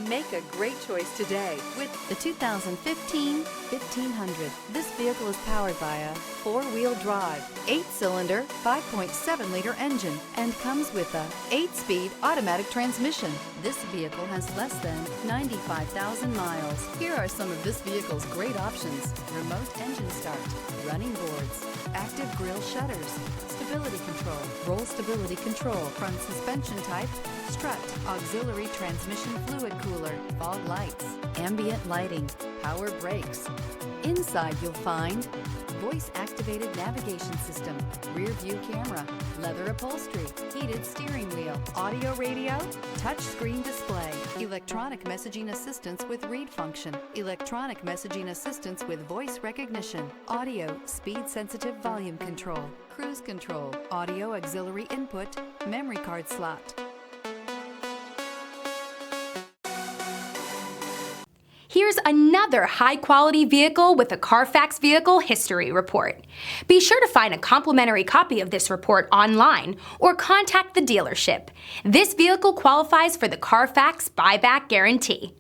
Make a great choice today with the 2015 1500. This vehicle is powered by a 4-wheel drive, 8-cylinder, 5.7-liter engine and comes with a 8-speed automatic transmission. This vehicle has less than 95,000 miles. Here are some of this vehicle's great options: remote engine start, running boards, active grille shutters, stability control, roll stability control, front suspension type, strut, auxiliary transmission fluid cooler, fog lights, ambient lighting, power brakes. Inside you'll find voice-activated navigation system, rear view camera, leather upholstery, heated steering wheel, audio radio, touchscreen display, electronic messaging assistance with read function, electronic messaging assistance with voice recognition, audio speed-sensitive volume control, cruise control, audio auxiliary input, memory card slot. Here's another high-quality vehicle with a Carfax Vehicle History Report. Be sure to find a complimentary copy of this report online or contact the dealership. This vehicle qualifies for the Carfax Buyback Guarantee.